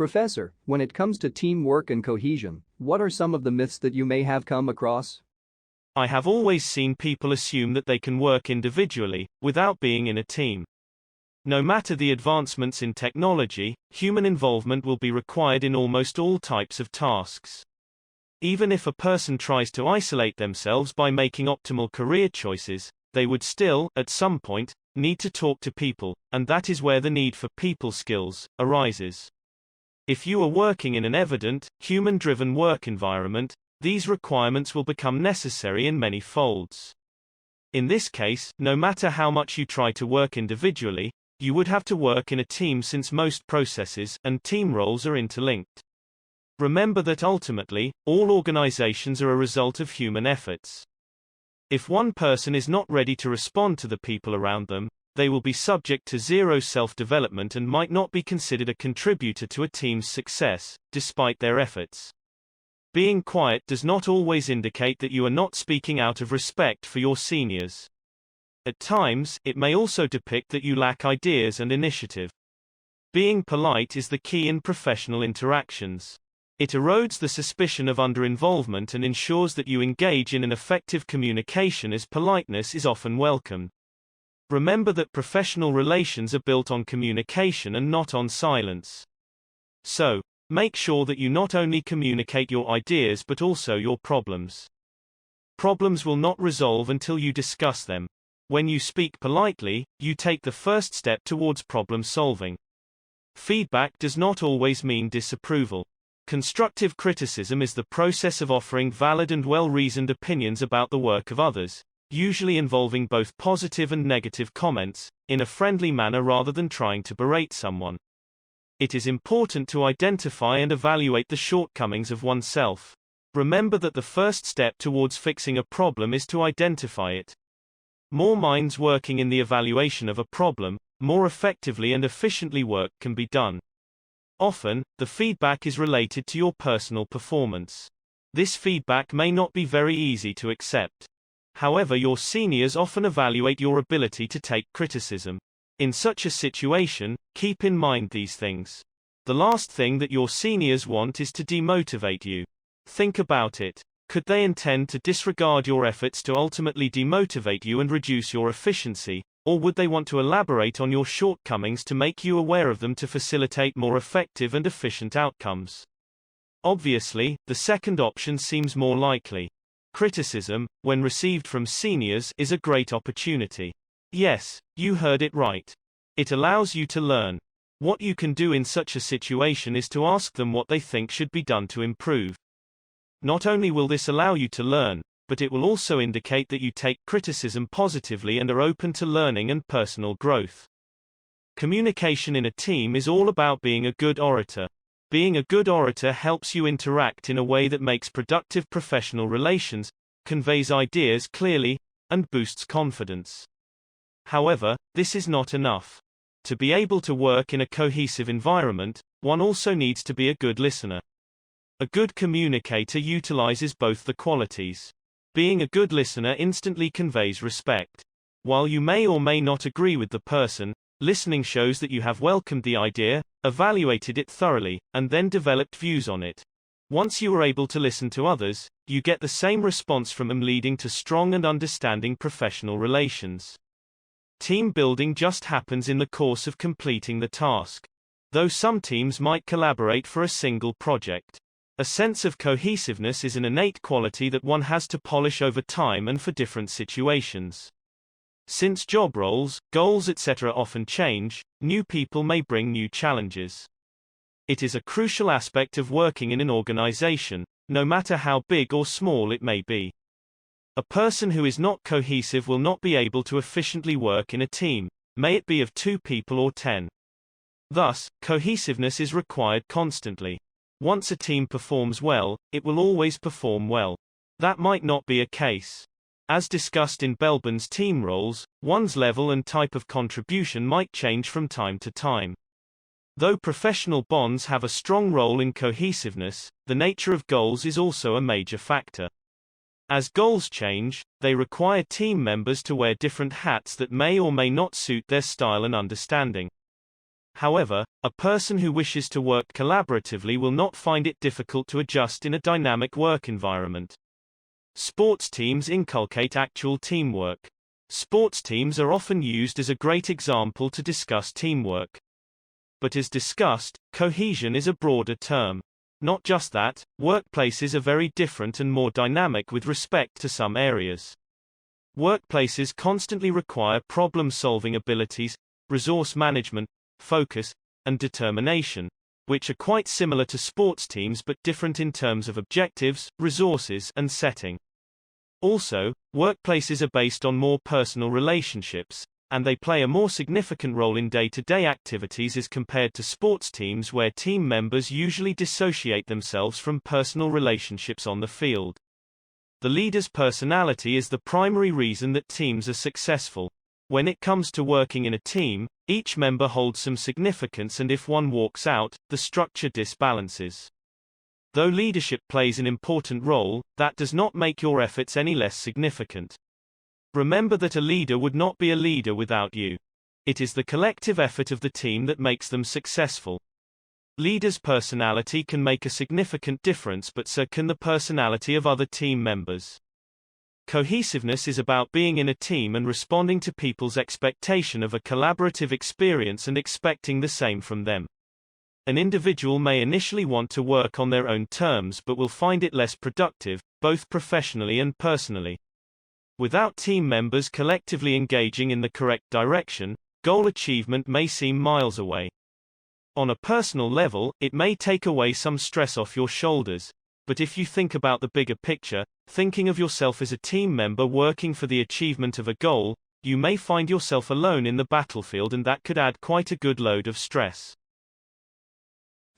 Professor, when it comes to teamwork and cohesion, what are some of the myths that you may have come across? I have always seen people assume that they can work individually, without being in a team. No matter the advancements in technology, human involvement will be required in almost all types of tasks. Even if a person tries to isolate themselves by making optimal career choices, they would still, at some point, need to talk to people, and that is where the need for people skills arises. If you are working in an evident, human-driven work environment, these requirements will become necessary in many folds. In this case, no matter how much you try to work individually, you would have to work in a team since most processes and team roles are interlinked. Remember that ultimately, all organizations are a result of human efforts. If one person is not ready to respond to the people around them, they will be subject to zero self-development and might not be considered a contributor to a team's success, despite their efforts. Being quiet does not always indicate that you are not speaking out of respect for your seniors. At times, it may also depict that you lack ideas and initiative. Being polite is the key in professional interactions. It erodes the suspicion of underinvolvement and ensures that you engage in an effective communication, as politeness is often welcomed. Remember that professional relations are built on communication and not on silence. So, make sure that you not only communicate your ideas but also your problems. Problems will not resolve until you discuss them. When you speak politely, you take the first step towards problem solving. Feedback does not always mean disapproval. Constructive criticism is the process of offering valid and well-reasoned opinions about the work of others, usually involving both positive and negative comments, in a friendly manner rather than trying to berate someone. It is important to identify and evaluate the shortcomings of oneself. Remember that the first step towards fixing a problem is to identify it. More minds working in the evaluation of a problem, more effectively and efficiently work can be done. Often, the feedback is related to your personal performance. This feedback may not be very easy to accept. However, your seniors often evaluate your ability to take criticism. In such a situation, keep in mind these things. The last thing that your seniors want is to demotivate you. Think about it. Could they intend to disregard your efforts to ultimately demotivate you and reduce your efficiency, or would they want to elaborate on your shortcomings to make you aware of them to facilitate more effective and efficient outcomes? Obviously, the second option seems more likely. Criticism, when received from seniors, is a great opportunity. Yes, you heard it right. It allows you to learn. What you can do in such a situation is to ask them what they think should be done to improve. Not only will this allow you to learn, but it will also indicate that you take criticism positively and are open to learning and personal growth. Communication in a team is all about being a good orator. Being a good orator helps you interact in a way that makes productive professional relations, conveys ideas clearly, and boosts confidence. However, this is not enough. To be able to work in a cohesive environment, one also needs to be a good listener. A good communicator utilizes both the qualities. Being a good listener instantly conveys respect. While you may or may not agree with the person, listening shows that you have welcomed the idea, evaluated it thoroughly, and then developed views on it. Once you are able to listen to others, you get the same response from them, leading to strong and understanding professional relations. Team building just happens in the course of completing the task. Though some teams might collaborate for a single project. A sense of cohesiveness is an innate quality that one has to polish over time and for different situations. Since job roles, goals, etc. often change, new people may bring new challenges. It is a crucial aspect of working in an organization, no matter how big or small it may be. A person who is not cohesive will not be able to efficiently work in a team, may it be of 2 people or 10. Thus, cohesiveness is required constantly. Once a team performs well, it will always perform well. That might not be a case. As discussed in Belbin's team roles, one's level and type of contribution might change from time to time. Though professional bonds have a strong role in cohesiveness, the nature of goals is also a major factor. As goals change, they require team members to wear different hats that may or may not suit their style and understanding. However, a person who wishes to work collaboratively will not find it difficult to adjust in a dynamic work environment. Sports teams inculcate actual teamwork. Sports teams are often used as a great example to discuss teamwork. But as discussed, cohesion is a broader term. Not just that, workplaces are very different and more dynamic with respect to some areas. Workplaces constantly require problem-solving abilities, resource management, focus, and determination, which are quite similar to sports teams but different in terms of objectives, resources, and setting. Also, workplaces are based on more personal relationships, and they play a more significant role in day-to-day activities as compared to sports teams where team members usually dissociate themselves from personal relationships on the field. The leader's personality is the primary reason that teams are successful. When it comes to working in a team, each member holds some significance, and if one walks out, the structure disbalances. Though leadership plays an important role, that does not make your efforts any less significant. Remember that a leader would not be a leader without you. It is the collective effort of the team that makes them successful. Leaders' personality can make a significant difference, but so can the personality of other team members. Cohesiveness is about being in a team and responding to people's expectation of a collaborative experience and expecting the same from them. An individual may initially want to work on their own terms but will find it less productive, both professionally and personally. Without team members collectively engaging in the correct direction, goal achievement may seem miles away. On a personal level, it may take away some stress off your shoulders, but if you think about the bigger picture, thinking of yourself as a team member working for the achievement of a goal, you may find yourself alone in the battlefield, and that could add quite a good load of stress.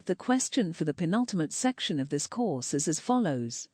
The question for the penultimate section of this course is as follows.